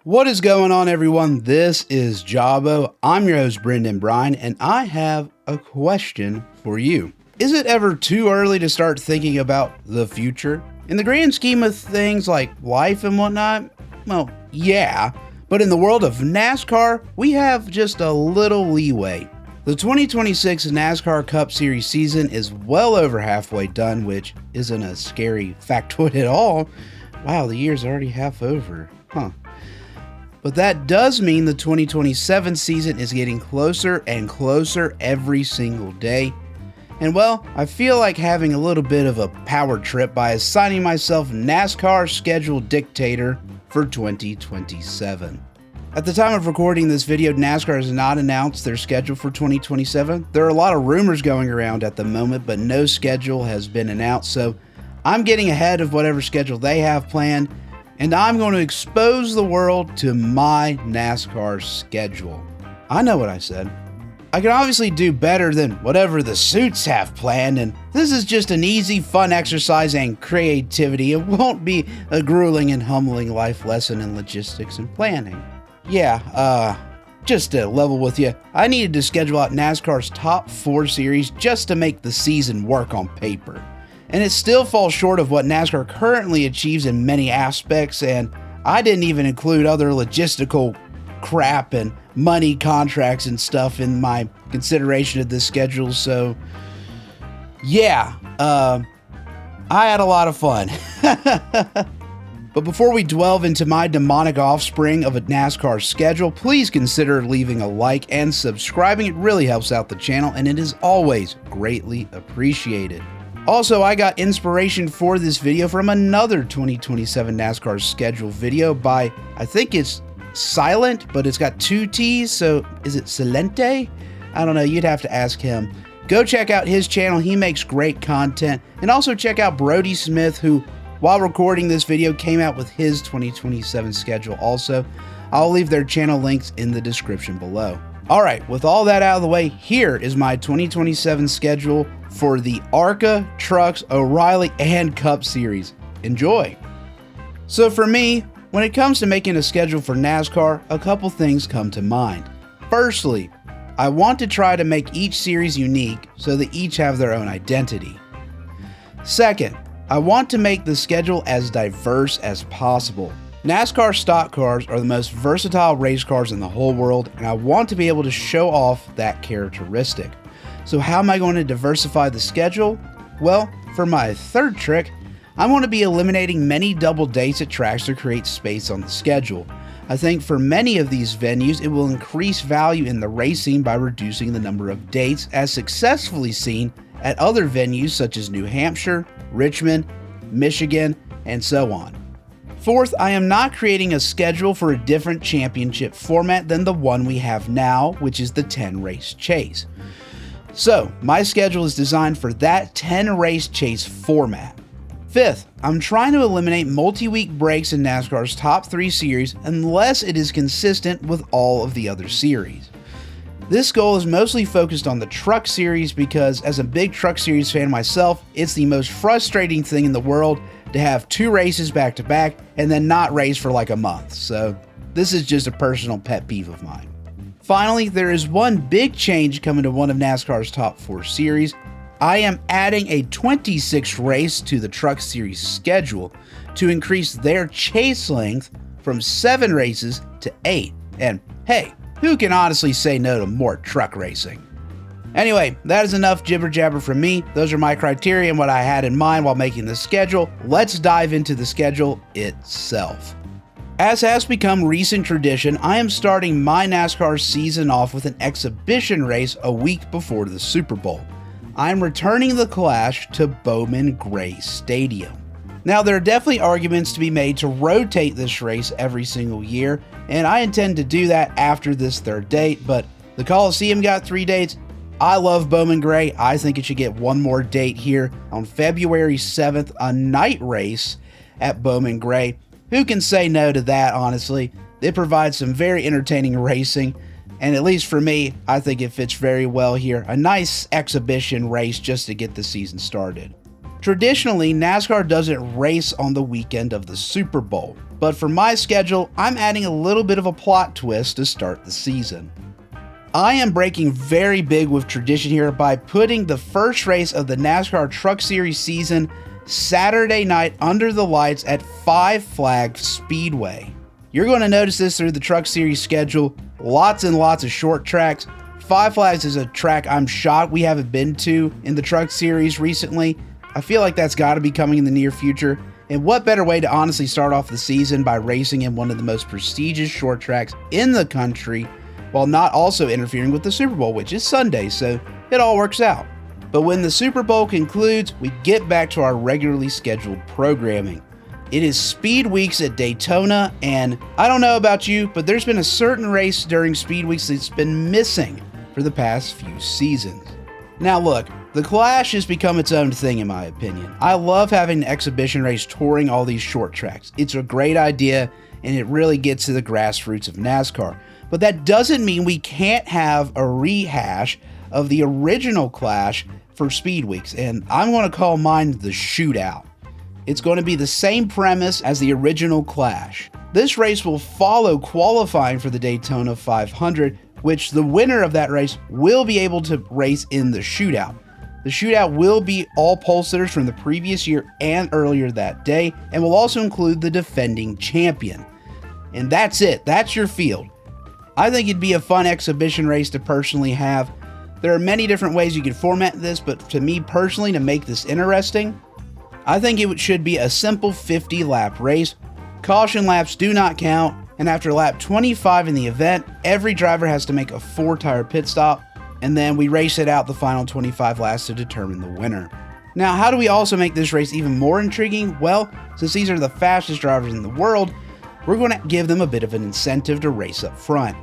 What is going on, everyone? This is Jabo. I'm your host, Brendan Bryan, and I have a question for you. Is it ever too early to start thinking about the future? In the grand scheme of things like life and whatnot, well, yeah. But in the world of NASCAR, we have just a little leeway. The 2026 NASCAR Cup Series season is well over halfway done, which isn't a scary factoid at all. Wow, the year's already half over. But that does mean the 2027 season is getting closer and closer every single day. And well, I feel like having a little bit of a power trip by assigning myself NASCAR Schedule dictator for 2027. At the time of recording this video, NASCAR has not announced their schedule for 2027. There are a lot of rumors going around at the moment, but no schedule has been announced, so I'm getting ahead of whatever schedule they have planned, and I'm going to expose the world to my NASCAR schedule. I know what I said. I can obviously do better than whatever the suits have planned, and this is just an easy, fun exercise and creativity. It won't be a grueling and humbling life lesson in logistics and planning. Yeah, just to level with you, I needed to schedule out NASCAR's top 4 series just to make the season work on paper. And it still falls short of what NASCAR currently achieves in many aspects, and I didn't even include other logistical crap and money contracts and stuff in my consideration of this schedule, so yeah, I had a lot of fun. But before we delve into my demonic offspring of a NASCAR schedule, please consider leaving a like and subscribing. It really helps out the channel, and it is always greatly appreciated. Also, I got inspiration for this video from another 2027 NASCAR schedule video by, I think it's Silentt, but it's got 2 T's, so is it Silentt? I don't know, you'd have to ask him. Go check out his channel, he makes great content. And also check out Brody Smith, who, while recording this video, came out with his 2027 schedule also. I'll leave their channel links in the description below. Alright, with all that out of the way, here is my 2027 schedule for the ARCA, Trucks, O'Reilly, and Cup Series. Enjoy! So for me, when it comes to making a schedule for NASCAR, a couple things come to mind. Firstly, I want to try to make each series unique so that each have their own identity. Second, I want to make the schedule as diverse as possible. NASCAR stock cars are the most versatile race cars in the whole world, and I want to be able to show off that characteristic. So how am I going to diversify the schedule? Well, for my third trick, I want to be eliminating many double dates at tracks to create space on the schedule. I think for many of these venues, it will increase value in the racing by reducing the number of dates, as successfully seen at other venues such as New Hampshire, Richmond, Michigan, and so on. Fourth, I am not creating a schedule for a different championship format than the one we have now, which is the 10-race chase. So, my schedule is designed for that 10-race chase format. Fifth, I'm trying to eliminate multi-week breaks in NASCAR's top 3 series unless it is consistent with all of the other series. This goal is mostly focused on the Truck Series because, as a big Truck Series fan myself, it's the most frustrating thing in the world to have 2 races back to back and then not race for like a month. So this is just a personal pet peeve of mine. Finally, there is one big change coming to one of NASCAR's top 4 series. I am adding a 26th race to the Truck Series schedule to increase their chase length from 7 races to 8. And hey, who can honestly say no to more truck racing? Anyway, that is enough jibber jabber from me. Those are my criteria and what I had in mind while making the schedule. Let's dive into the schedule itself. As has become recent tradition, I am starting my NASCAR season off with an exhibition race a week before the Super Bowl. I'm returning the Clash to Bowman Gray Stadium. Now, there are definitely arguments to be made to rotate this race every single year, and I intend to do that after this 3rd date, but the Coliseum got 3 dates. I love Bowman Gray. I think it should get one more date here on February 7th, a night race at Bowman Gray. Who can say no to that, honestly? It provides some very entertaining racing, and at least for me, I think it fits very well here. A nice exhibition race just to get the season started. Traditionally, NASCAR doesn't race on the weekend of the Super Bowl, but for my schedule, I'm adding a little bit of a plot twist to start the season. I am breaking very big with tradition here by putting the first race of the NASCAR Truck Series season Saturday night under the lights at Five Flag Speedway. You're going to notice this through the Truck Series schedule, lots and lots of short tracks. Five Flags is a track I'm shocked we haven't been to in the Truck Series recently. I feel like that's got to be coming in the near future. And what better way to honestly start off the season by racing in one of the most prestigious short tracks in the country while not also interfering with the Super Bowl, which is Sunday, so it all works out. But when the Super Bowl concludes, we get back to our regularly scheduled programming. It is Speed Weeks at Daytona, and I don't know about you, but there's been a certain race during Speed Weeks that's been missing for the past few seasons. Now look, the Clash has become its own thing in my opinion. I love having an exhibition race touring all these short tracks. It's a great idea, and it really gets to the grassroots of NASCAR. But that doesn't mean we can't have a rehash of the original Clash for Speed Weeks, and I'm going to call mine the Shootout. It's going to be the same premise as the original Clash. This race will follow qualifying for the Daytona 500, which the winner of that race will be able to race in the Shootout. The Shootout will be all pole sitters from the previous year and earlier that day, and will also include the defending champion. And that's it. That's your field. I think it'd be a fun exhibition race to personally have. There are many different ways you could format this, but to me personally, to make this interesting, I think it should be a simple 50-lap race. Caution laps do not count, and after lap 25 in the event, every driver has to make a 4-tire pit stop, and then we race it out the final 25 laps to determine the winner. Now, how do we also make this race even more intriguing? Well, since these are the fastest drivers in the world, we're going to give them a bit of an incentive to race up front.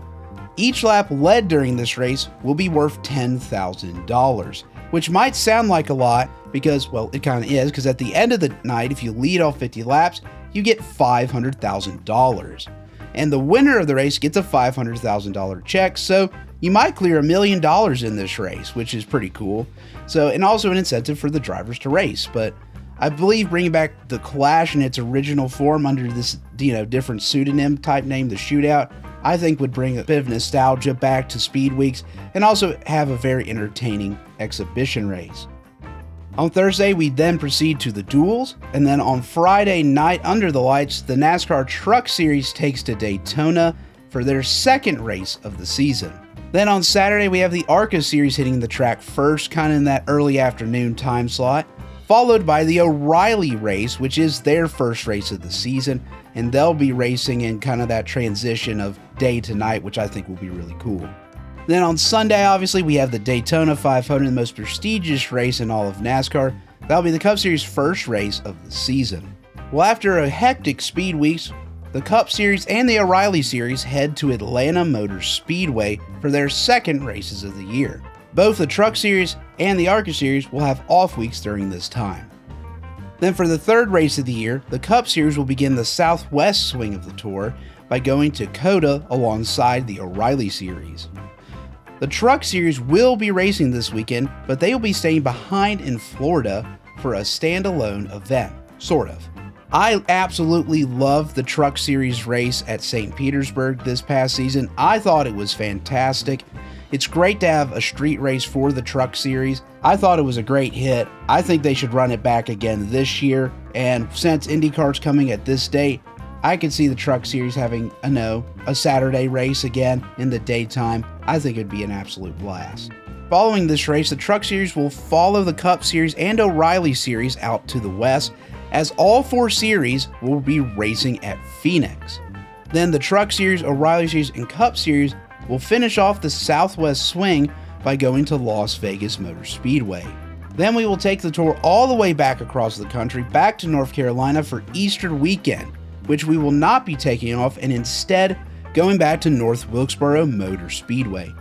Each lap led during this race will be worth $10,000, which might sound like a lot because, well, it kind of is, because at the end of the night, if you lead all 50 laps, you get $500,000. And the winner of the race gets a $500,000 check, so you might clear $1 million in this race, which is pretty cool. So, and also an incentive for the drivers to race. But I believe bringing back the Clash in its original form under this, different pseudonym type name, the Shootout, I think would bring a bit of nostalgia back to Speed Weeks and also have a very entertaining exhibition race. On Thursday, we then proceed to the duels, and then on Friday night under the lights, the NASCAR Truck Series takes to Daytona for their second race of the season. Then on Saturday, we have the ARCA Series hitting the track first, kind of in that early afternoon time slot, followed by the O'Reilly race, which is their first race of the season, and they'll be racing in kind of that transition of day to night, which I think will be really cool. Then on Sunday, obviously, we have the Daytona 500, the most prestigious race in all of NASCAR. That'll be the Cup Series' first race of the season. Well, after a hectic Speed Weeks, the Cup Series and the O'Reilly Series head to Atlanta Motor Speedway for their second races of the year. Both the Truck Series and the ARCA Series will have off weeks during this time. Then for the third race of the year, the Cup Series will begin the southwest swing of the tour by going to COTA alongside the O'Reilly Series. The Truck Series will be racing this weekend, but they will be staying behind in Florida for a standalone event, sort of. I absolutely loved the Truck Series race at St. Petersburg this past season. I thought it was fantastic. It's great to have a street race for the Truck Series. I thought it was a great hit. I think they should run it back again this year. And since IndyCar's coming at this date, I could see the Truck Series having, a Saturday race again in the daytime. I think it'd be an absolute blast. Following this race, the Truck Series will follow the Cup Series and O'Reilly Series out to the west, as all four series will be racing at Phoenix. Then the Truck Series, O'Reilly Series, and Cup Series will finish off the southwest swing by going to Las Vegas Motor Speedway. Then we will take the tour all the way back across the country, back to North Carolina for Easter weekend, which we will not be taking off and instead going back to North Wilkesboro Motor Speedway.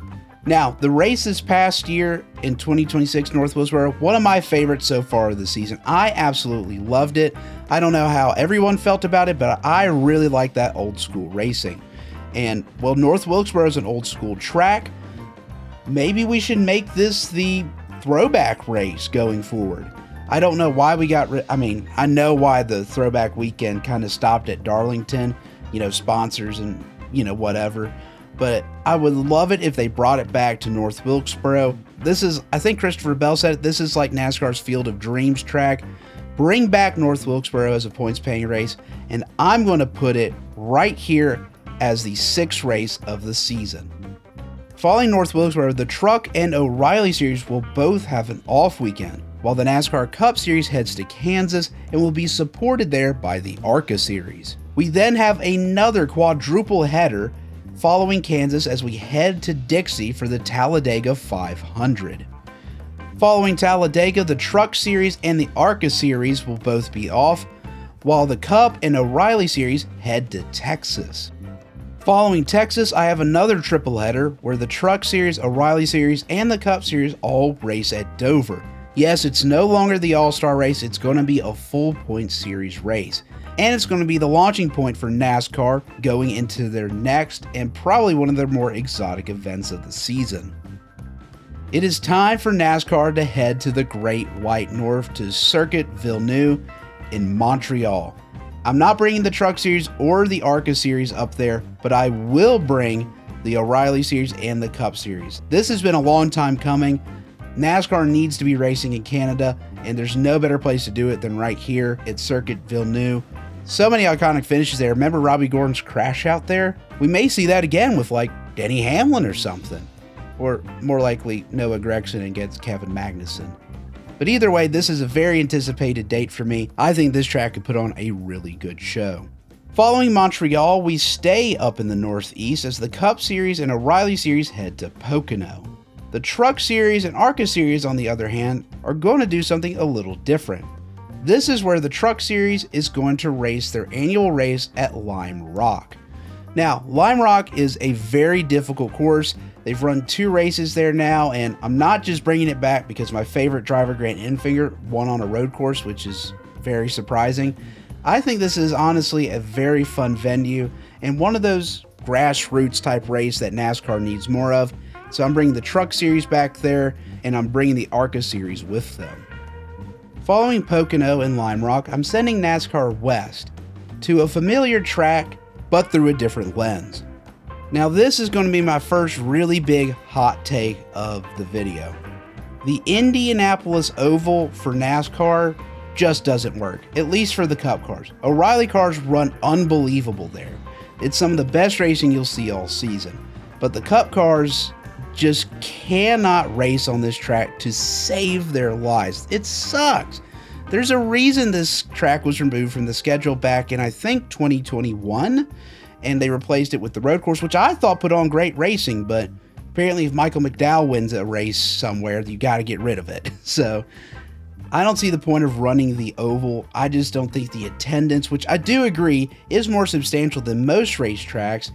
Now, the race this past year in 2026 North Wilkesboro, one of my favorites so far of the season. I absolutely loved it. I don't know how everyone felt about it, but I really like that old school racing. And, well, North Wilkesboro is an old school track. Maybe we should make this the throwback race going forward. I don't know why we got rid. I mean, I know why the throwback weekend kind of stopped at Darlington, sponsors and, whatever. But I would love it if they brought it back to North Wilkesboro. This is, I think Christopher Bell said it, this is like NASCAR's Field of Dreams track. Bring back North Wilkesboro as a points paying race, and I'm going to put it right here as the 6th race of the season. Following North Wilkesboro, the Truck and O'Reilly Series will both have an off weekend, while the NASCAR Cup Series heads to Kansas and will be supported there by the ARCA Series. We then have another quadruple header following Kansas as we head to Dixie for the Talladega 500. Following Talladega, the Truck Series and the ARCA Series will both be off, while the Cup and O'Reilly Series head to Texas. Following Texas, I have another triple header where the Truck Series, O'Reilly Series, and the Cup Series all race at Dover. Yes, it's no longer the All-Star race, it's going to be a full point series race. And it's going to be the launching point for NASCAR going into their next and probably one of their more exotic events of the season. It is time for NASCAR to head to the Great White North to Circuit Villeneuve in Montreal. I'm not bringing the Truck Series or the ARCA Series up there, but I will bring the O'Reilly Series and the Cup Series. This has been a long time coming. NASCAR needs to be racing in Canada, and there's no better place to do it than right here at Circuit Villeneuve. So many iconic finishes there. Remember Robbie Gordon's crash out there? We may see that again with like Denny Hamlin or something. Or more likely Noah Gragson against Kevin Magnussen. But either way, this is a very anticipated date for me. I think this track could put on a really good show. Following Montreal, we stay up in the Northeast as the Cup Series and O'Reilly Series head to Pocono. The Truck Series and ARCA Series, on the other hand, are going to do something a little different. This is where the Truck Series is going to race their annual race at Lime Rock. Now, Lime Rock is a very difficult course. They've run 2 races there now, and I'm not just bringing it back because my favorite driver, Grant Enfinger, won on a road course, which is very surprising. I think this is honestly a very fun venue and one of those grassroots type race that NASCAR needs more of. So I'm bringing the Truck Series back there, and I'm bringing the ARCA Series with them. Following Pocono and Lime Rock, I'm sending NASCAR west to a familiar track, but through a different lens. Now this is going to be my first really big hot take of the video. The Indianapolis Oval for NASCAR just doesn't work, at least for the Cup cars. O'Reilly cars run unbelievable there. It's some of the best racing you'll see all season. But the Cup cars just cannot race on this track to save their lives. It sucks. There's a reason this track was removed from the schedule back in, I think, 2021. And they replaced it with the road course, which I thought put on great racing, but apparently if Michael McDowell wins a race somewhere, you got to get rid of it. So I don't see the point of running the oval. I just don't think the attendance, which I do agree is more substantial than most racetracks,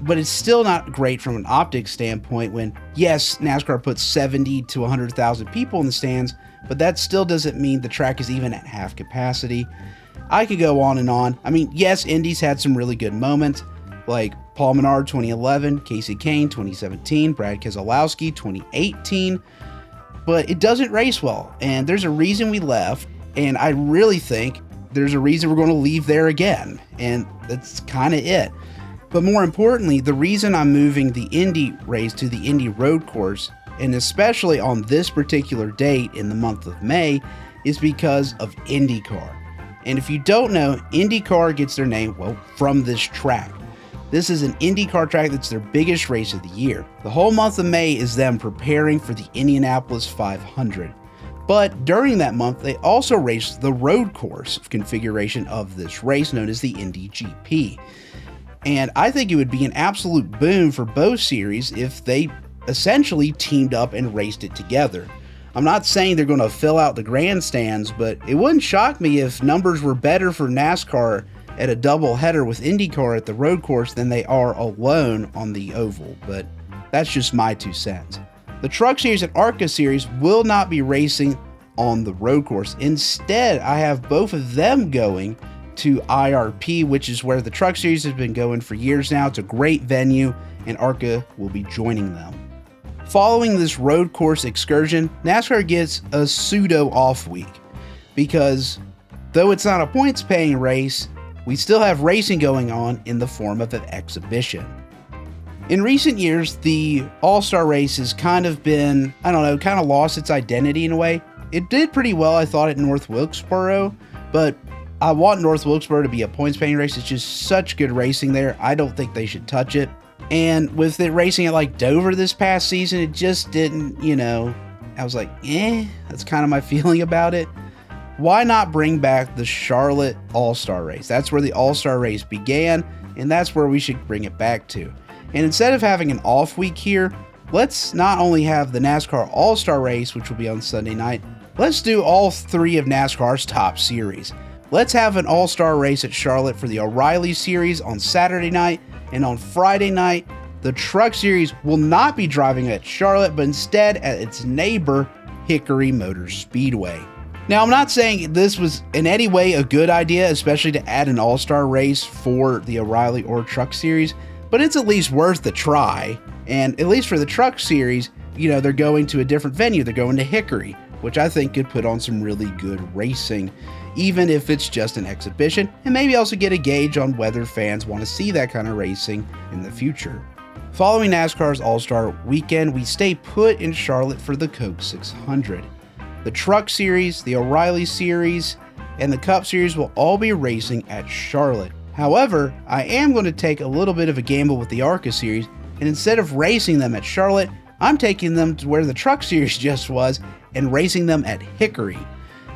but it's still not great from an optics standpoint when, yes, NASCAR puts 70 to 100,000 people in the stands, but that still doesn't mean the track is even at half capacity. I could go on and on. I mean, yes, Indy's had some really good moments, like Paul Menard 2011, Casey Kane 2017, Brad Keselowski 2018, but it doesn't race well, and there's a reason we left, and I really think there's a reason we're going to leave there again, and that's kind of it. But more importantly, the reason I'm moving the Indy race to the Indy road course, and especially on this particular date in the month of May, is because of IndyCar. And if you don't know, IndyCar gets their name, well, from this track. This is an IndyCar track that's their biggest race of the year. The whole month of May is them preparing for the Indianapolis 500. But during that month, they also race the road course configuration of this race known as the Indy GP. And I think it would be an absolute boon for both series if they essentially teamed up and raced it together. I'm not saying they're going to fill out the grandstands, but it wouldn't shock me if numbers were better for NASCAR at a double header with IndyCar at the road course than they are alone on the oval, but that's just my 2 cents. The Truck Series and ARCA Series will not be racing on the road course. Instead, I have both of them going to IRP, which is where the Truck Series has been going for years now. It's a great venue, and ARCA will be joining them. Following this road course excursion, NASCAR gets a pseudo off week. because though it's not a points paying race, we still have racing going on in the form of an exhibition. In recent years, the All-Star race has kind of been, kind of lost its identity in a way. It did pretty well, I thought, at North Wilkesboro, but I want North Wilkesboro to be a points paying race. It's just such good racing there. I don't think they should touch it. And with it racing at like Dover this past season, it just didn't, I was like, that's kind of my feeling about it. Why not bring back the Charlotte All-Star race? That's where the All-Star race began, and that's where we should bring it back to. And instead of having an off week here, let's not only have the NASCAR All-Star race, which will be on Sunday night, let's do all three of NASCAR's top series. Let's have an All-Star race at Charlotte for the O'Reilly Series on Saturday night, and on Friday night, the Truck Series will not be driving at Charlotte, but instead at its neighbor, Hickory Motor Speedway. Now, I'm not saying this was in any way a good idea, especially to add an all-star race for the O'Reilly or Truck Series, but it's at least worth the try. And at least for the Truck Series, they're going to a different venue. They're going to Hickory, which I think could put on some really good racing, even if it's just an exhibition, and maybe also get a gauge on whether fans want to see that kind of racing in the future. Following NASCAR's All-Star Weekend, we stay put in Charlotte for the Coke 600. The Truck Series, the O'Reilly Series, and the Cup Series will all be racing at Charlotte. However, I am going to take a little bit of a gamble with the ARCA Series, and instead of racing them at Charlotte, I'm taking them to where the Truck Series just was and racing them at Hickory.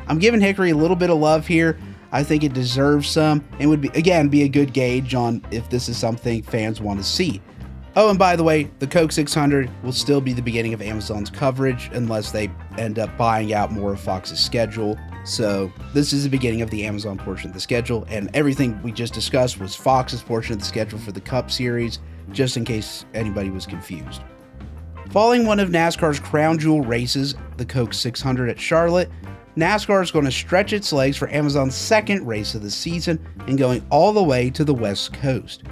I'm giving Hickory a little bit of love here. I think it deserves some, and would be a good gauge on if this is something fans want to see. Oh, and by the way, the Coke 600 will still be the beginning of Amazon's coverage unless they end up buying out more of Fox's schedule. So this is the beginning of the Amazon portion of the schedule, and everything we just discussed was Fox's portion of the schedule for the Cup Series, just in case anybody was confused. Following one of NASCAR's crown jewel races, the Coke 600 at Charlotte, NASCAR is going to stretch its legs for Amazon's second race of the season and going all the way to the West Coast.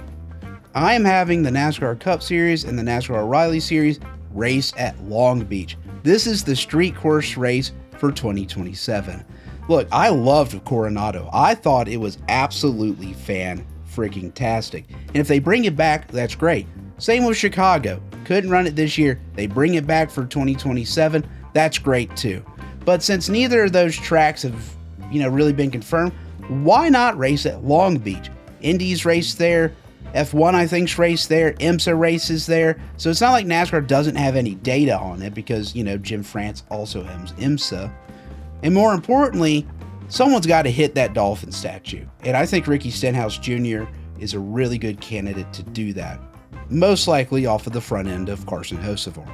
I am having the NASCAR Cup Series and the NASCAR O'Reilly Series race at Long Beach. This is the street course race for 2027. Look, I loved Coronado. I thought it was absolutely fan-freaking-tastic. And if they bring it back, that's great. Same with Chicago. Couldn't run it this year. They bring it back for 2027. That's great too. But since neither of those tracks have, really been confirmed, why not race at Long Beach? Indy's race there. F1, I think's raced there. IMSA races there. So it's not like NASCAR doesn't have any data on it because, Jim France also owns IMSA. And more importantly, someone's got to hit that dolphin statue. And I think Ricky Stenhouse Jr. is a really good candidate to do that. Most likely off of the front end of Carson Hocevar.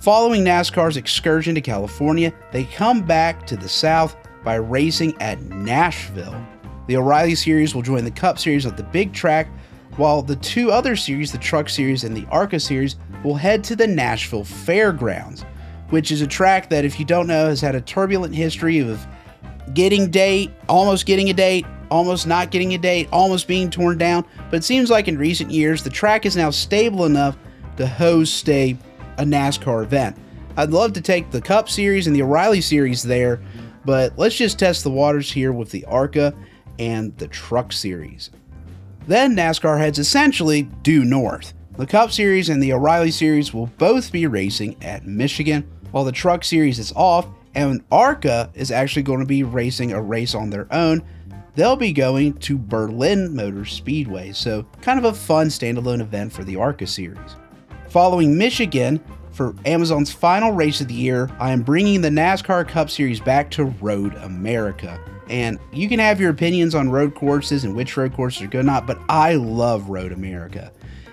Following NASCAR's excursion to California, they come back to the South by racing at Nashville. The O'Reilly Series will join the Cup Series at the big track, while the two other series, the Truck Series and the ARCA Series, will head to the Nashville Fairgrounds, which is a track that, if you don't know, has had a turbulent history of getting a date, almost not getting a date, almost being torn down. But it seems like in recent years, the track is now stable enough to host a NASCAR event. I'd love to take the Cup Series and the O'Reilly Series there, but let's just test the waters here with the ARCA and the Truck Series. Then NASCAR heads essentially due north. The Cup Series and the O'Reilly Series will both be racing at Michigan, while the Truck Series is off, and ARCA is actually going to be racing a race on their own. They'll be going to Berlin Motor Speedway, so kind of a fun standalone event for the ARCA Series. Following Michigan, for Amazon's final race of the year, I am bringing the NASCAR Cup Series back to Road America. And you can have your opinions on road courses and which road courses are good or not, but I love Road America.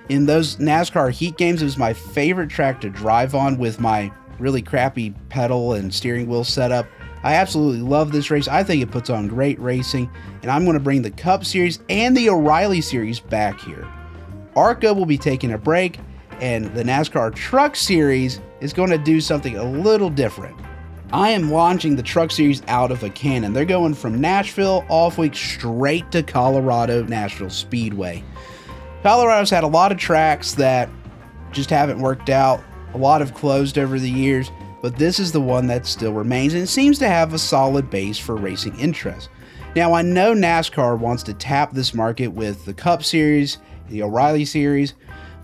In those NASCAR heat games, it was my favorite track to drive on with my really crappy pedal and steering wheel setup. I absolutely love this race. I think it puts on great racing, and I'm going to bring the Cup Series and the O'Reilly Series back here. ARCA will be taking a break, and the NASCAR Truck Series is going to do something a little different. I am launching the Truck Series out of a cannon. They're going from Nashville off week straight to Colorado Nashville Speedway. Colorado's had a lot of tracks that just haven't worked out. A lot have closed over the years. but this is the one that still remains and seems to have a solid base for racing interest. Now, I know NASCAR wants to tap this market with the Cup Series, the O'Reilly Series,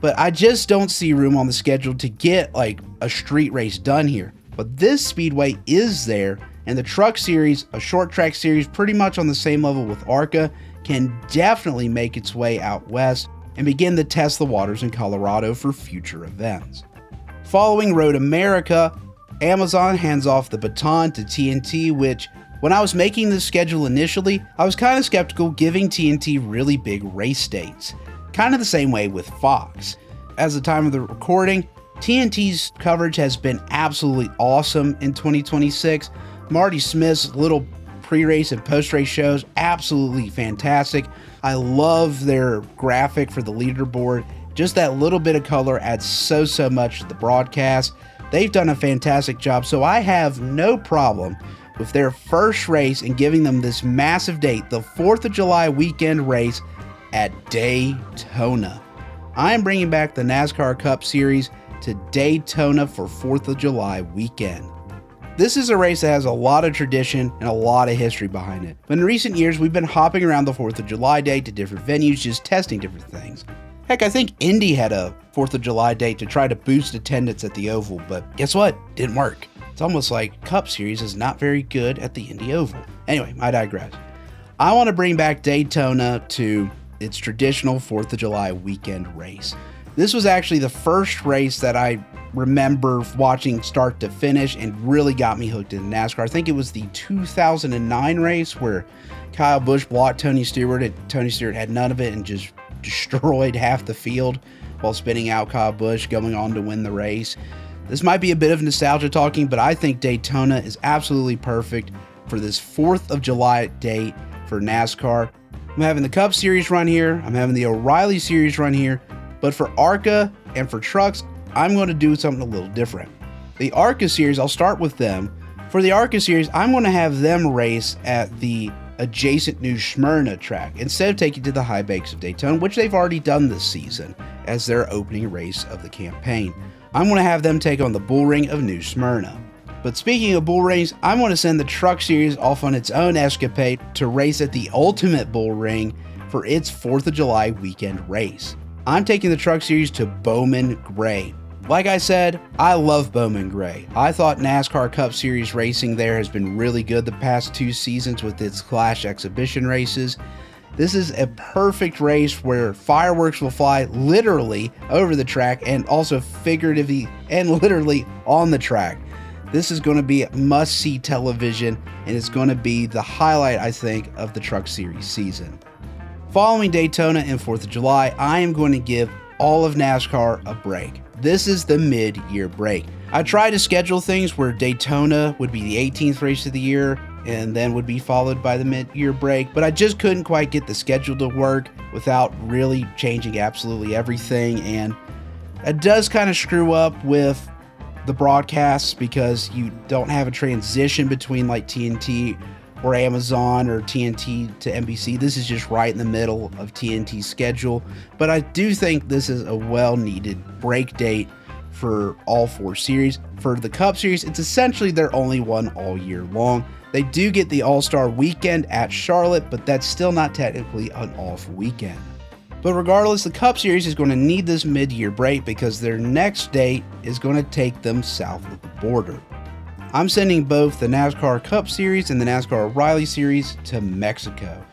but I just don't see room on the schedule to get like a street race done here. But this speedway is there, and the Truck Series, a short track series pretty much on the same level with ARCA, can definitely make its way out west and begin to test the waters in Colorado for future events. Following Road America, Amazon hands off the baton to TNT, which, when I was making this schedule initially, I was kind of skeptical giving TNT really big race dates. Kind of the same way with Fox. As the time of the recording, TNT's coverage has been absolutely awesome in 2026. Marty Smith's little pre-race and post-race shows, absolutely fantastic. I love their graphic for the leaderboard. Just that little bit of color adds so much to the broadcast. They've done a fantastic job, so I have no problem with their first race and giving them this massive date, the 4th of July weekend race at Daytona. I am bringing back the NASCAR Cup Series to Daytona for 4th of July weekend. This is a race that has a lot of tradition and a lot of history behind it. But in recent years, we've been hopping around the 4th of July day to different venues, just testing different things. Heck, I think Indy had a 4th of July date to try to boost attendance at the Oval, but guess what? Didn't work. It's almost like Cup Series is not very good at the Indy Oval. Anyway, I digress. I want to bring back Daytona to its traditional 4th of July weekend race. This was actually the first race that I remember watching start to finish and really got me hooked into NASCAR. I think it was the 2009 race where Kyle Busch blocked Tony Stewart and Tony Stewart had none of it and just destroyed half the field while spinning out Kyle Busch, going on to win the race. This might be a bit of nostalgia talking, but I think Daytona is absolutely perfect for this 4th of July date for NASCAR. I'm having the Cup Series run here. I'm having the O'Reilly Series run here. But for ARCA and for trucks, I'm going to do something a little different. The ARCA Series, I'll start with them. For the ARCA Series, I'm going to have them race at the adjacent New Smyrna track instead of taking to the high banks of Daytona, which they've already done this season as their opening race of the campaign. I'm going to have them take on the bull ring of New Smyrna. But speaking of bull rings, I'm going to send the Truck Series off on its own escapade to race at the ultimate bull ring for its 4th of July weekend race. I'm taking the Truck Series to Bowman Gray. Like I said, I love Bowman Gray. I thought NASCAR Cup Series racing there has been really good the past 2 seasons with its Clash exhibition races. This is a perfect race where fireworks will fly literally over the track and also figuratively and literally on the track. This is going to be must-see television, and it's going to be the highlight, I think, of the Truck Series season. Following Daytona and 4th of July, I am going to give all of NASCAR a break. This is the mid-year break. I tried to schedule things where Daytona would be the 18th race of the year and then would be followed by the mid-year break, but I just couldn't quite get the schedule to work without really changing absolutely everything, and it does kind of screw up with the broadcasts because you don't have a transition between like TNT or Amazon or TNT to NBC. This is just right in the middle of TNT's schedule, but I do think this is a well-needed break date for all 4 series. For the Cup Series, it's essentially their only one all year long. They do get the All-Star Weekend at Charlotte, but that's still not technically an off weekend. But regardless, the Cup Series is going to need this mid-year break because their next date is going to take them south of the border. I'm sending both the NASCAR Cup Series and the NASCAR O'Reilly Series to Mexico.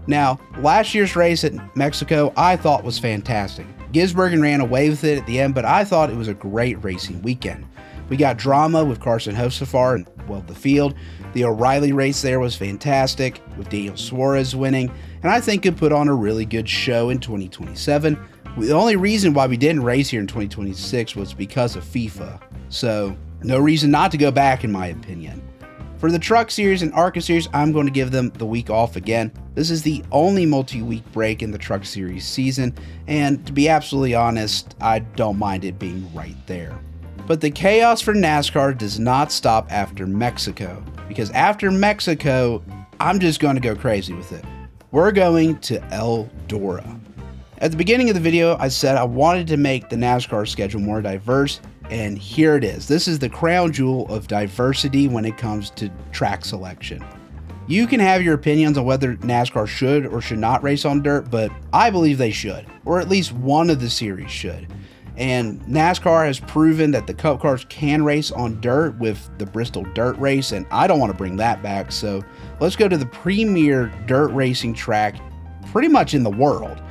Now, last year's race at Mexico I thought was fantastic. Gisbergen ran away with it at the end, but I thought it was a great racing weekend. We got drama with Carson Hocevar and, well, the field. The O'Reilly race there was fantastic, with Daniel Suarez winning, and I think could put on a really good show in 2027. The only reason why we didn't race here in 2026 was because of FIFA, so no reason not to go back in my opinion. For the Truck Series and ARCA Series, I'm going to give them the week off again. This is the only multi-week break in the Truck Series season, and to be absolutely honest, I don't mind it being right there. But the chaos for NASCAR does not stop after Mexico, because after Mexico, I'm just going to go crazy with it. We're going to Eldora. At the beginning of the video, I said I wanted to make the NASCAR schedule more diverse, and here it is. This is the crown jewel of diversity when it comes to track selection. You can have your opinions on whether NASCAR should or should not race on dirt, but I believe they should, or at least one of the series should. And NASCAR has proven that the Cup cars can race on dirt with the Bristol Dirt Race, and I don't want to bring that back. So let's go to the premier dirt racing track pretty much in the world.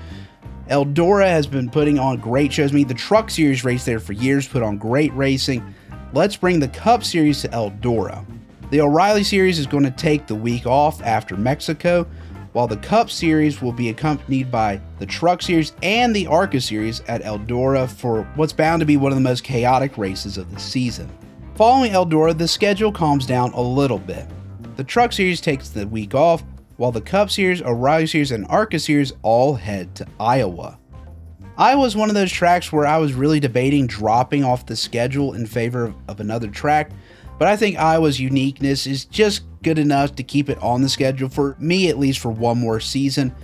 Eldora has been putting on great shows. I mean, the Truck Series raced there for years, put on great racing. Let's bring the Cup Series to Eldora. The O'Reilly Series is going to take the week off after Mexico, while the Cup Series will be accompanied by the Truck Series and the ARCA Series at Eldora for what's bound to be one of the most chaotic races of the season. Following Eldora, the schedule calms down a little bit. The Truck Series takes the week off, while the Cup Series, O'Reilly Series, and ARCA Series all head to Iowa. Iowa is one of those tracks where I was really debating dropping off the schedule in favor of another track, but I think Iowa's uniqueness is just good enough to keep it on the schedule for me, at least for one more season.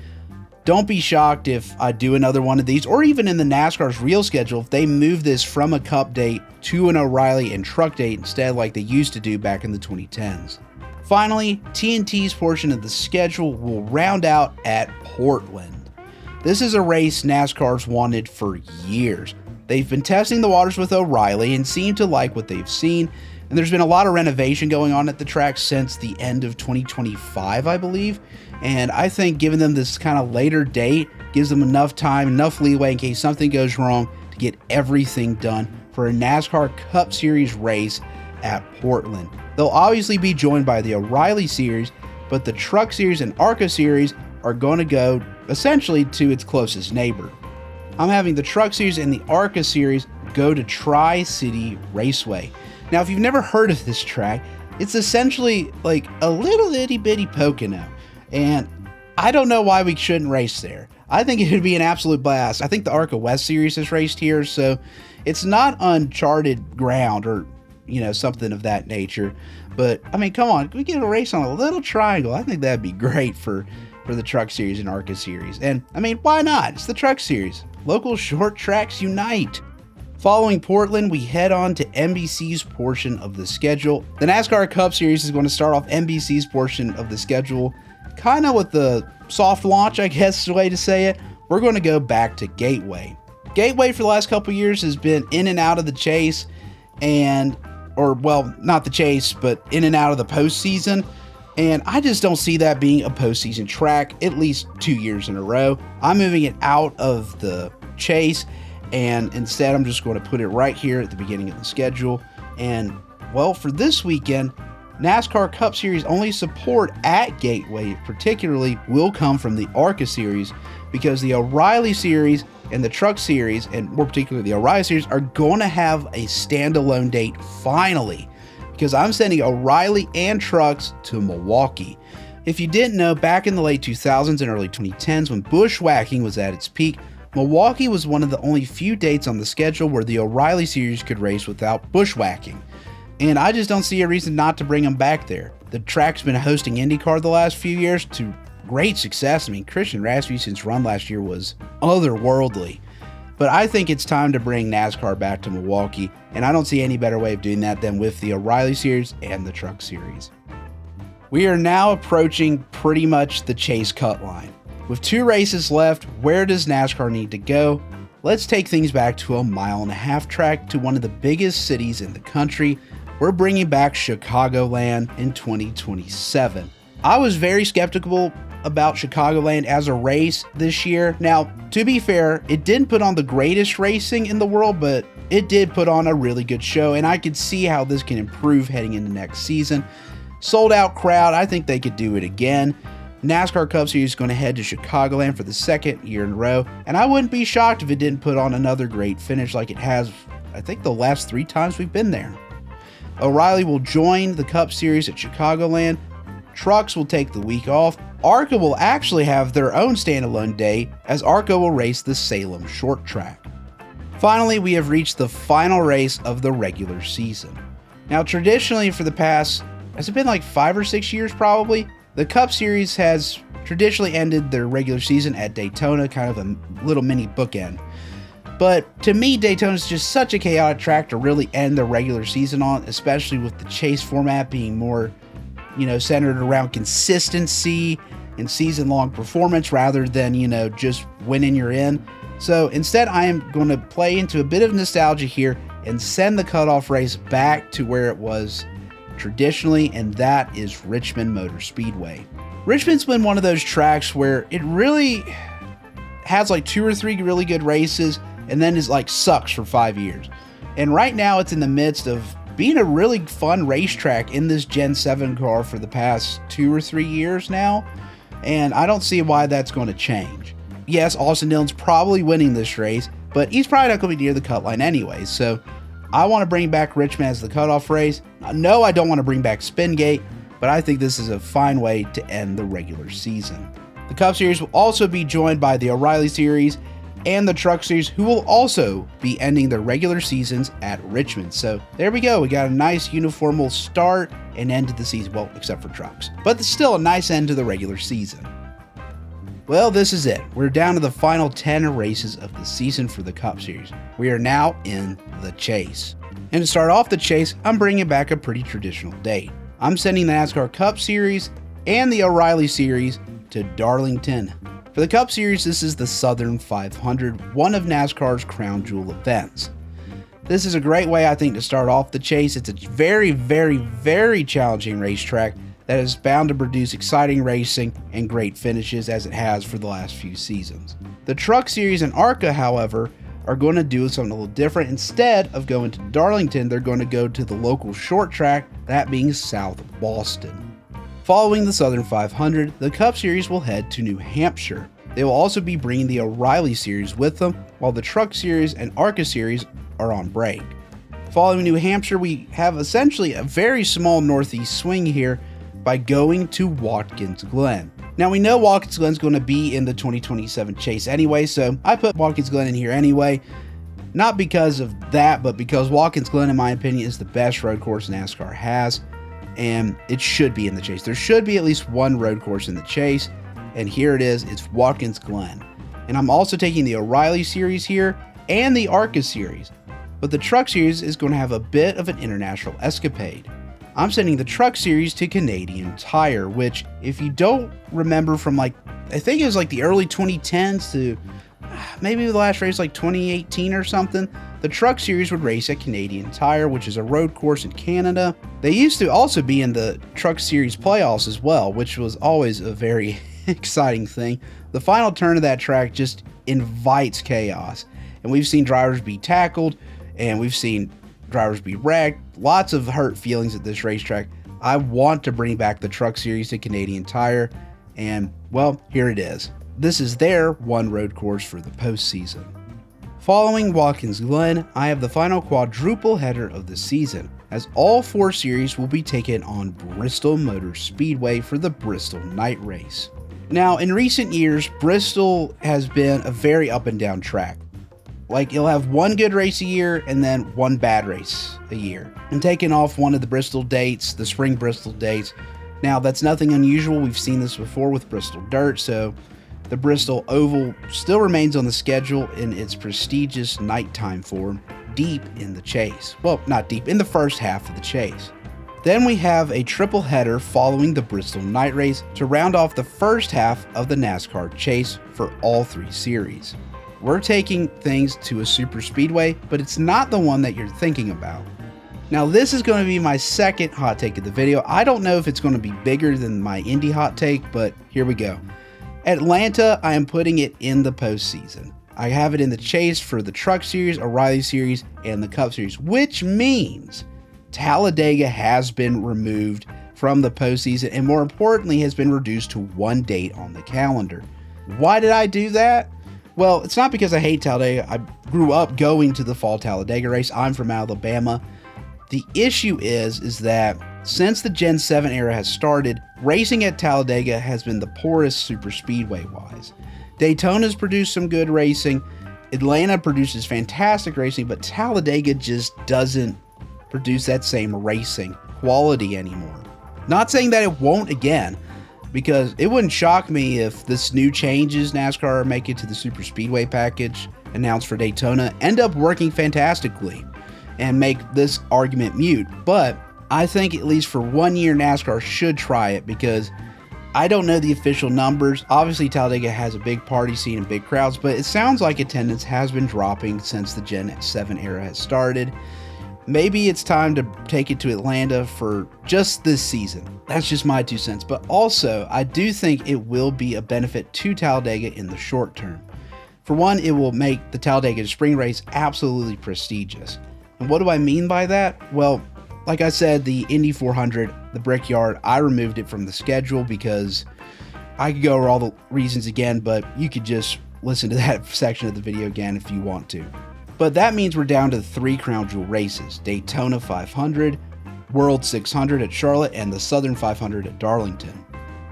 Don't be shocked if I do another one of these, or even in the NASCAR's real schedule, if they move this from a Cup date to an O'Reilly and Truck date instead, like they used to do back in the 2010s. Finally, TNT's portion of the schedule will round out at Portland. This is a race NASCAR's wanted for years. They've been testing the waters with O'Reilly and seem to like what they've seen, and there's been a lot of renovation going on at the track since the end of 2025, I believe, and I think giving them this kind of later date gives them enough time, enough leeway in case something goes wrong to get everything done for a NASCAR Cup Series race at Portland. They'll obviously be joined by the O'Reilly Series, but the Truck Series and ARCA Series are going to go essentially to its closest neighbor. I'm having the Truck Series and the ARCA Series go to Tri-City Raceway. Now, if you've never heard of this track, it's essentially like a little itty bitty Pocono, and I don't know why we shouldn't race there. I think it would be an absolute blast. I think the ARCA West Series has raced here, so it's not uncharted ground or something of that nature. But I mean, come on, we get a race on a little triangle. I think that'd be great for the Truck Series and ARCA Series. And I mean, why not? It's the Truck Series. Local short tracks unite. Following Portland, we head on to NBC's portion of the schedule. The NASCAR Cup Series is going to start off NBC's portion of the schedule, kind of with the soft launch, I guess is the way to say it. We're going to go back to Gateway. Gateway for the last couple years has been in and out of the chase, not the chase, but in and out of the postseason. And I just don't see that being a postseason track, at least 2 years in a row. I'm moving it out of the chase, and instead I'm just going to put it right here at the beginning of the schedule. And, well, for this weekend, NASCAR Cup Series only support at Gateway particularly will come from the ARCA Series, because the O'Reilly Series and the Truck Series, and more particularly the O'Reilly Series, are going to have a standalone date finally, because I'm sending O'Reilly and Trucks to Milwaukee. If you didn't know, back in the late 2000s and early 2010s, when bushwhacking was at its peak, Milwaukee was one of the only few dates on the schedule where the O'Reilly Series could race without bushwhacking. And I just don't see a reason not to bring them back there. The track's been hosting IndyCar the last few years to great success. I mean, Christian Rasmussen's run last year was otherworldly. But I think it's time to bring NASCAR back to Milwaukee, and I don't see any better way of doing that than with the O'Reilly Series and the Truck Series. We are now approaching pretty much the chase cut line. With 2 races left, where does NASCAR need to go? Let's take things back to a 1.5-mile track to one of the biggest cities in the country. We're bringing back Chicagoland in 2027. I was very skeptical about Chicagoland as a race this year. Now, to be fair, it didn't put on the greatest racing in the world, but it did put on a really good show, and I could see how this can improve heading into next season. Sold out crowd, I think they could do it again. NASCAR Cup Series is going to head to Chicagoland for the second year in a row, and I wouldn't be shocked if it didn't put on another great finish like it has, I think, the last 3 times we've been there. O'Reilly will join the Cup Series at Chicagoland. Trucks will take the week off. ARCA will actually have their own standalone day, as ARCA will race the Salem short track. Finally, we have reached the final race of the regular season. Now, traditionally for the past, has it been like 5 or 6 years probably? The Cup Series has traditionally ended their regular season at Daytona, kind of a little mini bookend. But to me, Daytona is just such a chaotic track to really end the regular season on, especially with the chase format being more, centered around consistency and season-long performance rather than, just winning you're in. So instead, I am going to play into a bit of nostalgia here and send the cutoff race back to where it was traditionally, and that is Richmond Motor Speedway. Richmond's been one of those tracks where it really has like 2 or 3 really good races and then is like sucks for 5 years. And right now it's in the midst of being a really fun racetrack in this Gen 7 car for the past 2 or 3 years now, and I don't see why that's going to change. Yes, Austin Dillon's probably winning this race, but he's probably not going to be near the cut line anyway, so I want to bring back Richmond as the cutoff race. No, I don't want to bring back Spingate, but I think this is a fine way to end the regular season. The Cup Series will also be joined by the O'Reilly Series and the Truck Series, who will also be ending their regular seasons at Richmond. So there we go. We got a nice uniform start and end to the season. Well, except for trucks, but it's still a nice end to the regular season. Well, this is it. We're down to the final 10 races of the season for the Cup Series. We are now in the chase. And to start off the chase, I'm bringing back a pretty traditional date. I'm sending the NASCAR Cup Series and the O'Reilly Series to Darlington. For the Cup Series, this is the Southern 500, one of NASCAR's crown jewel events. This is a great way, I think, to start off the chase. It's a very, very, very challenging racetrack that is bound to produce exciting racing and great finishes as it has for the last few seasons. The Truck Series and ARCA, however, are going to do something a little different. Instead of going to Darlington, they're going to go to the local short track, that being South Boston. Following the Southern 500, the Cup Series will head to New Hampshire. They will also be bringing the O'Reilly Series with them, while the Truck Series and ARCA Series are on break. Following New Hampshire, we have essentially a very small northeast swing here by going to Watkins Glen. Now we know Watkins Glen's going to be in the 2027 chase anyway, so I put Watkins Glen in here anyway. Not because of that, but because Watkins Glen, in my opinion, is the best road course NASCAR has, and it should be in the chase. There should be at least one road course in the chase, and here it is. It's Watkins Glen. And I'm also taking the O'Reilly Series here and the ARCA Series, but the Truck Series is going to have a bit of an international escapade. I'm sending the Truck Series to Canadian Tire, which, if you don't remember from I think it was the early 2010s to maybe the last race 2018 or something, the Truck Series would race at Canadian Tire, which is a road course in Canada. They used to also be in the Truck Series playoffs as well, which was always a very exciting thing. The final turn of that track just invites chaos, and we've seen drivers be tackled, and we've seen drivers be wrecked. Lots of hurt feelings at this racetrack. I want to bring back the Truck Series to Canadian Tire, and well, here it is. This is their one road course for the postseason. Following Watkins Glen, I have the final quadruple header of the season, as all 4 series will be taken on Bristol Motor Speedway for the Bristol Night Race. Now, in recent years, Bristol has been a very up and down track. You'll have one good race a year and then one bad race a year. And taking off one of the Bristol dates, the spring Bristol dates. Now, that's nothing unusual. We've seen this before with Bristol Dirt, so the Bristol Oval still remains on the schedule in its prestigious nighttime form, deep in the chase. Well, not deep, in the first half of the chase. Then we have a triple header following the Bristol Night Race to round off the first half of the NASCAR chase for all 3 series. We're taking things to a super speedway, but it's not the one that you're thinking about. Now, this is going to be my second hot take of the video. I don't know if it's going to be bigger than my Indy hot take, but here we go. Atlanta, I am putting it in the postseason. I have it in the chase for the Truck Series, O'Reilly Series, and the Cup Series, which means Talladega has been removed from the postseason, and more importantly, has been reduced to one date on the calendar. Why did I do that? Well, it's not because I hate Talladega. I grew up going to the fall Talladega race. I'm from Alabama. The issue is that since the Gen 7 era has started, racing at Talladega has been the poorest super speedway wise. Daytona's produced some good racing. Atlanta produces fantastic racing, but Talladega just doesn't produce that same racing quality anymore. Not saying that it won't again. because it wouldn't shock me if this new changes NASCAR make it to the Super Speedway package announced for Daytona end up working fantastically and make this argument mute. But I think at least for 1 year NASCAR should try it, because I don't know the official numbers. Obviously Talladega has a big party scene and big crowds, but it sounds like attendance has been dropping since the Gen 7 era has started. Maybe it's time to take it to Atlanta for just this season. That's just my 2 cents. But also, I do think it will be a benefit to Talladega in the short term. For one, it will make the Talladega spring race absolutely prestigious. And what do I mean by that? Well, like I said, the Indy 400, the Brickyard, I removed it from the schedule because I could go over all the reasons again, but you could just listen to that section of the video again if you want to. But that means we're down to 3 Crown Jewel races: Daytona 500, World 600 at Charlotte, and the Southern 500 at Darlington.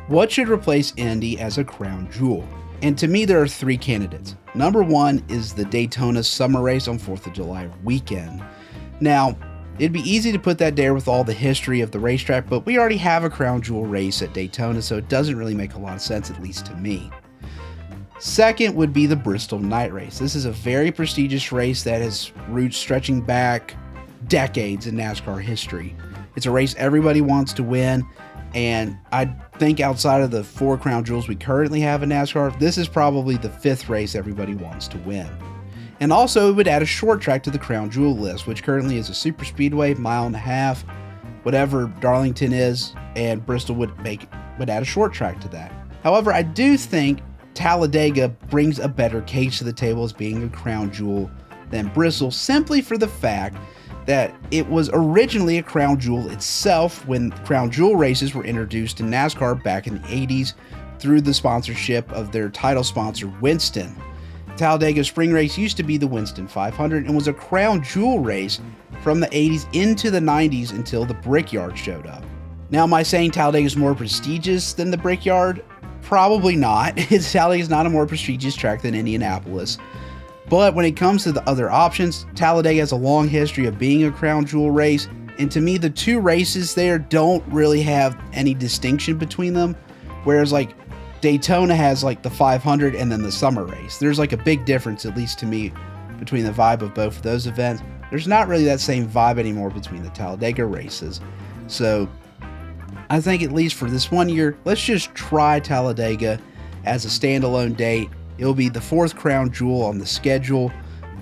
What should replace Indy as a Crown Jewel? And to me, there are 3 candidates. Number 1 is the Daytona Summer Race on 4th of July weekend. Now, it'd be easy to put that there with all the history of the racetrack, but we already have a Crown Jewel race at Daytona, so it doesn't really make a lot of sense, at least to me. Second would be the Bristol Night Race. This is a very prestigious race that has roots stretching back decades in NASCAR history. It's a race everybody wants to win, and I think outside of the 4 Crown Jewels we currently have in NASCAR, this is probably the 5th race everybody wants to win. And also, it would add a short track to the Crown Jewel list, which currently is a super speedway, 1.5 miles, whatever Darlington is, and Bristol would add a short track to that. However, I do think Talladega brings a better case to the table as being a Crown Jewel than Bristol, simply for the fact that it was originally a Crown Jewel itself when Crown Jewel races were introduced in NASCAR back in the 80s through the sponsorship of their title sponsor, Winston. Talladega Spring Race used to be the Winston 500 and was a Crown Jewel race from the 80s into the 90s until the Brickyard showed up. Now, am I saying Talladega is more prestigious than the Brickyard? Probably not. Talladega is not a more prestigious track than Indianapolis. But when it comes to the other options, Talladega has a long history of being a Crown Jewel race, and to me the 2 races there don't really have any distinction between them, whereas like Daytona has like the 500 and then the summer race. There's like a big difference, at least to me, between the vibe of both of those events. There's not really that same vibe anymore between the Talladega races. So I think at least for this 1 year, let's just try Talladega as a standalone date. It'll be the 4th Crown Jewel on the schedule.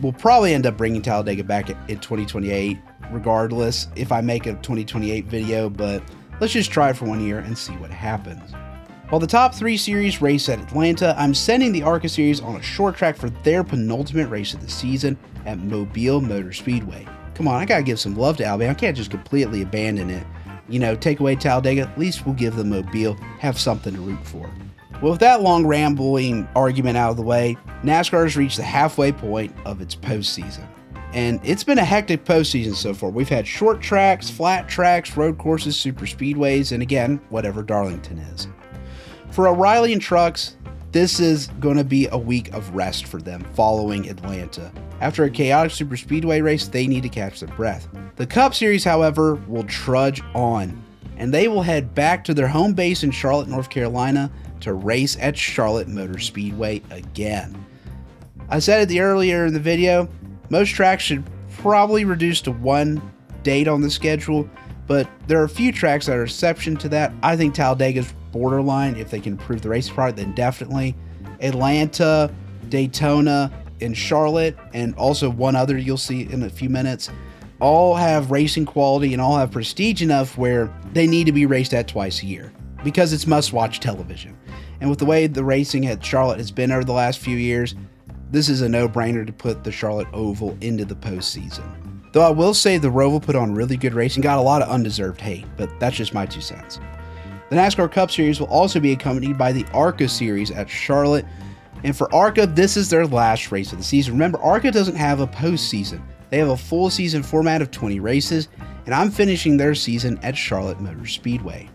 We'll probably end up bringing Talladega back in 2028 regardless if I make a 2028 video, but let's just try it for 1 year and see what happens. While the top 3 series race at Atlanta, I'm sending the ARCA series on a short track for their penultimate race of the season at Mobile Motor Speedway. Come on, I gotta give some love to Alabama. I can't just completely abandon it. You know, take away Talladega, at least we'll give the Mobile, have something to root for. Well, with that long rambling argument out of the way, NASCAR has reached the halfway point of its postseason. And it's been a hectic postseason so far. We've had short tracks, flat tracks, road courses, super speedways, and again, whatever Darlington is. For O'Reilly and Trucks, this is going to be a week of rest for them following Atlanta. After a chaotic super speedway race, they need to catch their breath. The Cup Series, however, will trudge on, and they will head back to their home base in Charlotte, North Carolina to race at Charlotte Motor Speedway again. I said it earlier in the video, most tracks should probably reduce to 1 date on the schedule, but there are a few tracks that are exception to that. I think Talladega's borderline. If they can improve the race product, then definitely. Atlanta, Daytona, and Charlotte, and also one other you'll see in a few minutes, all have racing quality and all have prestige enough where they need to be raced at twice a year because it's must-watch television. And with the way the racing at Charlotte has been over the last few years, this is a no-brainer to put the Charlotte Oval into the postseason. Though I will say the Roval put on really good racing, got a lot of undeserved hate, but that's just my 2 cents. The NASCAR Cup Series will also be accompanied by the ARCA Series at Charlotte. And for ARCA, this is their last race of the season. Remember, ARCA doesn't have a postseason. They have a full season format of 20 races, and I'm finishing their season at Charlotte Motor Speedway.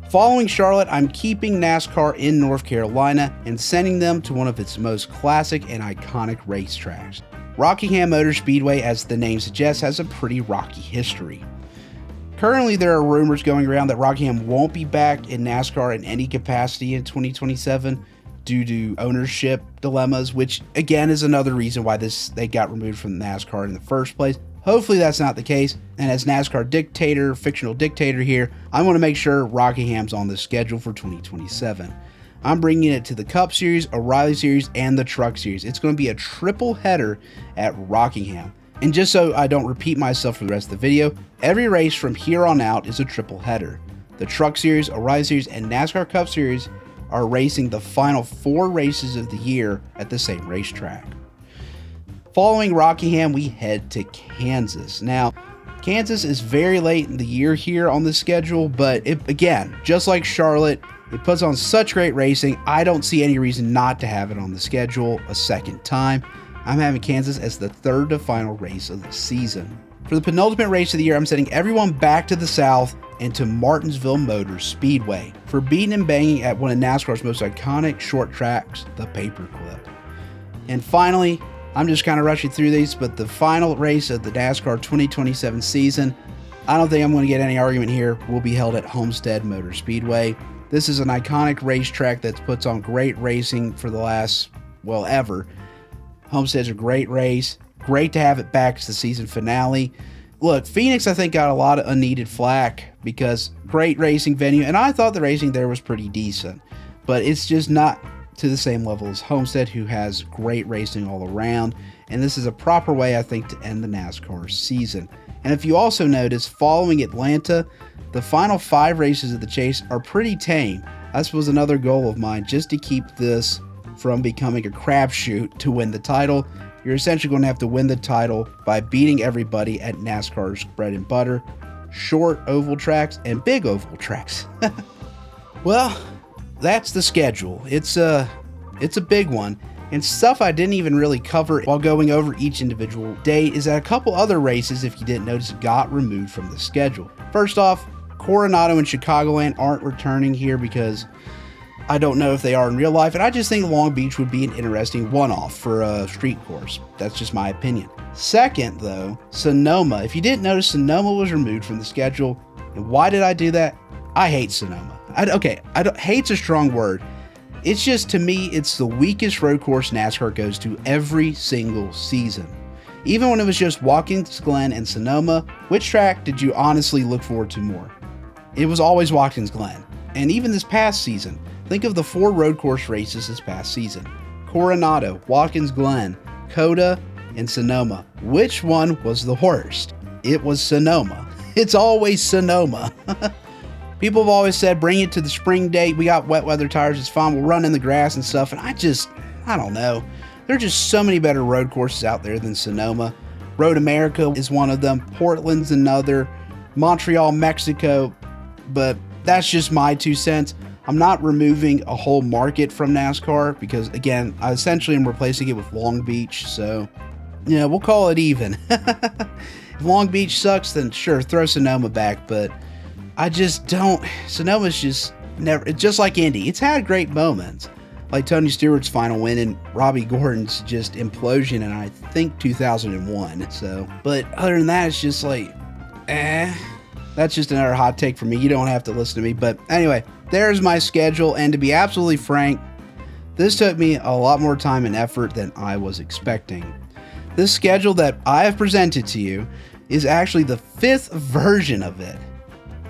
Following Charlotte, I'm keeping NASCAR in North Carolina and sending them to one of its most classic and iconic racetracks. Rockingham Motor Speedway, as the name suggests, has a pretty rocky history. Currently, there are rumors going around that Rockingham won't be back in NASCAR in any capacity in 2027 due to ownership dilemmas, which again is another reason why they got removed from NASCAR in the first place. Hopefully that's not the case, and as NASCAR dictator, fictional dictator here, I want to make sure Rockingham's on the schedule for 2027. I'm bringing it to the Cup Series, O'Reilly Series, and the Truck Series. It's going to be a triple header at Rockingham. And just so I don't repeat myself for the rest of the video, every race from here on out is a triple header. The Truck Series, O'Reilly Series, and NASCAR Cup Series are racing the final 4 races of the year at the same racetrack. Following Rockingham, we head to Kansas. Now, Kansas is very late in the year here on the schedule, but again, just like Charlotte, it puts on such great racing, I don't see any reason not to have it on the schedule a second time. I'm having Kansas as the third to final race of the season. For the penultimate race of the year, I'm sending everyone back to the south and to Martinsville Motor Speedway for beating and banging at one of NASCAR's most iconic short tracks, the Paperclip. And finally, I'm just kind of rushing through these, but the final race of the NASCAR 2027 season, I don't think I'm going to get any argument here, will be held at Homestead Motor Speedway. This is an iconic racetrack that puts on great racing for the last, well, ever. Homestead's a great race. Great to have it back as the season finale. Look, Phoenix, I think, got a lot of unneeded flack because great racing venue, and I thought the racing there was pretty decent, but it's just not to the same level as Homestead, who has great racing all around, and this is a proper way, I think, to end the NASCAR season. And if you also notice, following Atlanta, the final 5 races of the chase are pretty tame. This was another goal of mine, just to keep this from becoming a crapshoot to win the title. You're essentially going to have to win the title by beating everybody at NASCAR's bread and butter, short oval tracks and big oval tracks. Well, that's the schedule. It's a big one, and stuff I didn't even really cover while going over each individual date is that a couple other races, if you didn't notice, got removed from the schedule. First off, Coronado and Chicagoland aren't returning here because I don't know if they are in real life, and I just think Long Beach would be an interesting one-off for a street course. That's just my opinion. Second, though, Sonoma. If you didn't notice, Sonoma was removed from the schedule. And why did I do that? I hate Sonoma. Hate's a strong word. It's just, to me, it's the weakest road course NASCAR goes to every single season. Even when it was just Watkins Glen and Sonoma, which track did you honestly look forward to more? It was always Watkins Glen. And even this past season, think of the 4 road course races this past season. Coronado, Watkins Glen, Coda, and Sonoma. Which one was the worst? It was Sonoma. It's always Sonoma. People have always said, bring it to the spring date. We got wet weather tires. It's fine. We'll run in the grass and stuff. And I don't know. There are just so many better road courses out there than Sonoma. Road America is one of them. Portland's another. Montreal, Mexico. But that's just my 2 cents. I'm not removing a whole market from NASCAR because, again, I essentially am replacing it with Long Beach. So, yeah, we'll call it even. If Long Beach sucks, then sure, throw Sonoma back. But I just don't. Sonoma's just never. It's just like Indy. It's had great moments, like Tony Stewart's final win and Robbie Gordon's just implosion in, I think, 2001. So, but other than that, it's just like, That's just another hot take for me. You don't have to listen to me. But anyway, there's my schedule. And to be absolutely frank, this took me a lot more time and effort than I was expecting. This schedule that I have presented to you is actually the 5th version of it.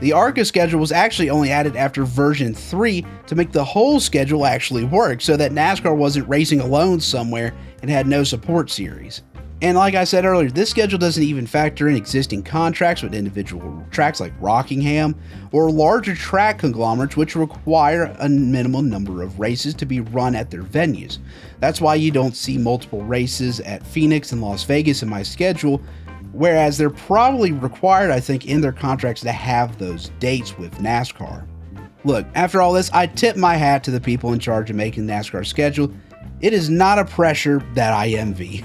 The ARCA schedule was actually only added after version 3 to make the whole schedule actually work, so that NASCAR wasn't racing alone somewhere and had no support series. And like I said earlier, this schedule doesn't even factor in existing contracts with individual tracks like Rockingham or larger track conglomerates which require a minimum number of races to be run at their venues. That's why you don't see multiple races at Phoenix and Las Vegas in my schedule, whereas they're probably required, I think, in their contracts to have those dates with NASCAR. Look, after all this, I tip my hat to the people in charge of making the NASCAR schedule. It is not a pressure that I envy.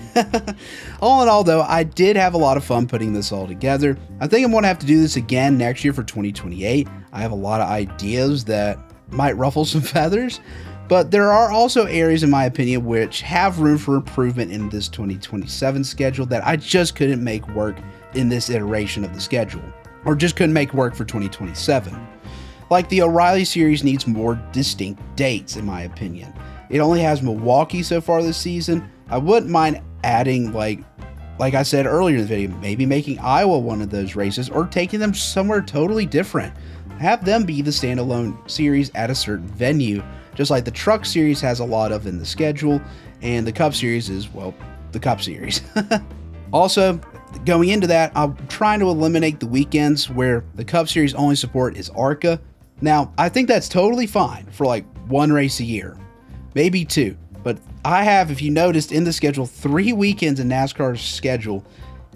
All in all, though, I did have a lot of fun putting this all together. I think I'm going to have to do this again next year for 2028. I have a lot of ideas that might ruffle some feathers, but there are also areas, in my opinion, which have room for improvement in this 2027 schedule that I just couldn't make work in this iteration of the schedule. or just couldn't make work for 2027. Like the O'Reilly series needs more distinct dates, in my opinion. It only has Milwaukee so far this season. I wouldn't mind adding, like I said earlier in the video, maybe making Iowa one of those races or taking them somewhere totally different. Have them be the standalone series at a certain venue, just like the Truck Series has a lot of in the schedule, and the Cup Series is, well, the Cup Series. Also, going into that, I'm trying to eliminate the weekends where the Cup Series only support is ARCA. Now, I think that's totally fine for like one race a year, maybe two, but I have, if you noticed in the schedule, 3 weekends in NASCAR's schedule.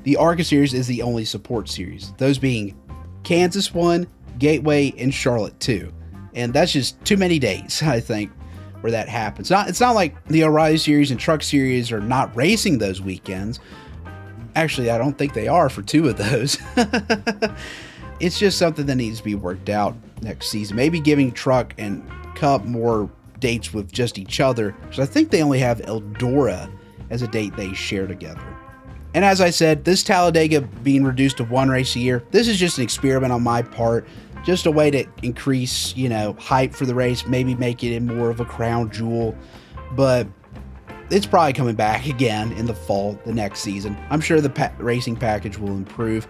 The ARCA Series is the only support series, those being Kansas 1, Gateway, and Charlotte 2. And that's just too many days, I think, where that happens. It's not like the O'Reilly Series and Truck Series are not racing those weekends. Actually, I don't think they are for 2 of those. It's just something that needs to be worked out next season. Maybe giving Truck and Cup more dates with just each other, because I think they only have Eldora as a date they share together. And as I said, this Talladega being reduced to 1 race a year, this is just an experiment on my part, just a way to increase, hype for the race, maybe make it more of a crown jewel, but it's probably coming back again in the fall, the next season. I'm sure the racing package will improve,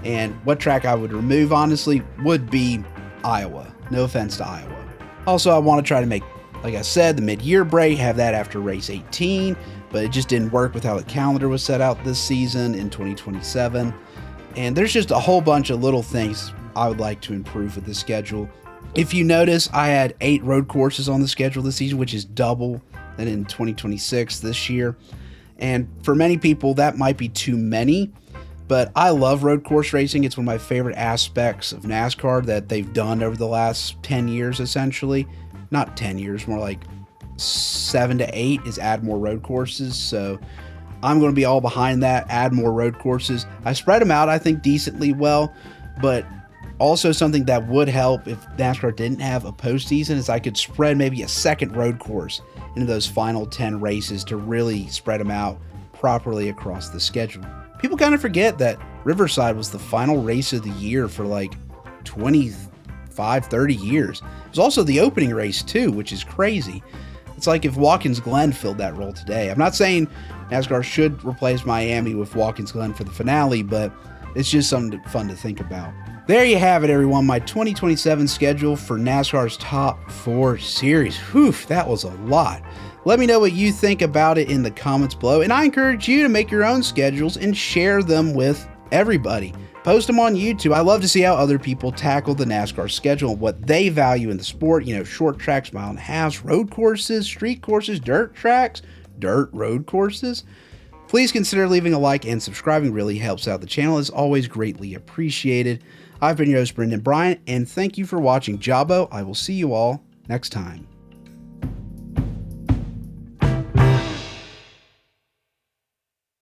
and what track I would remove, honestly, would be Iowa. No offense to Iowa. Also, I want to try to make, like I said, the mid-year break, have that after race 18, but it just didn't work with how the calendar was set out this season in 2027. And there's just a whole bunch of little things I would like to improve with the schedule. If you notice, I had 8 road courses on the schedule this season, which is double than in 2026 this year. And for many people, that might be too many, but I love road course racing. It's one of my favorite aspects of NASCAR that they've done over the last 10 years, essentially. Not 10 years, more like 7 to 8 is add more road courses. So I'm going to be all behind that, add more road courses. I spread them out, I think, decently well, but also something that would help if NASCAR didn't have a postseason is I could spread maybe a second road course into those final 10 races to really spread them out properly across the schedule. People kind of forget that Riverside was the final race of the year for like 25, 30 years. It was also the opening race too, which is crazy. It's like if Watkins Glen filled that role today. I'm not saying NASCAR should replace Miami with Watkins Glen for the finale, but it's just something fun to think about. There you have it, everyone. My 2027 schedule for NASCAR's top 4 series. Whew, that was a lot. Let me know what you think about it in the comments below, and I encourage you to make your own schedules and share them with everybody. Post them on YouTube. I love to see how other people tackle the NASCAR schedule and what they value in the sport. Short tracks, mile and a half, road courses, street courses, dirt tracks, dirt road courses. Please consider leaving a like and subscribing. Really helps out the channel. It's always greatly appreciated. I've been your host, Brendan Bryant, and thank you for watching Jabo. I will see you all next time.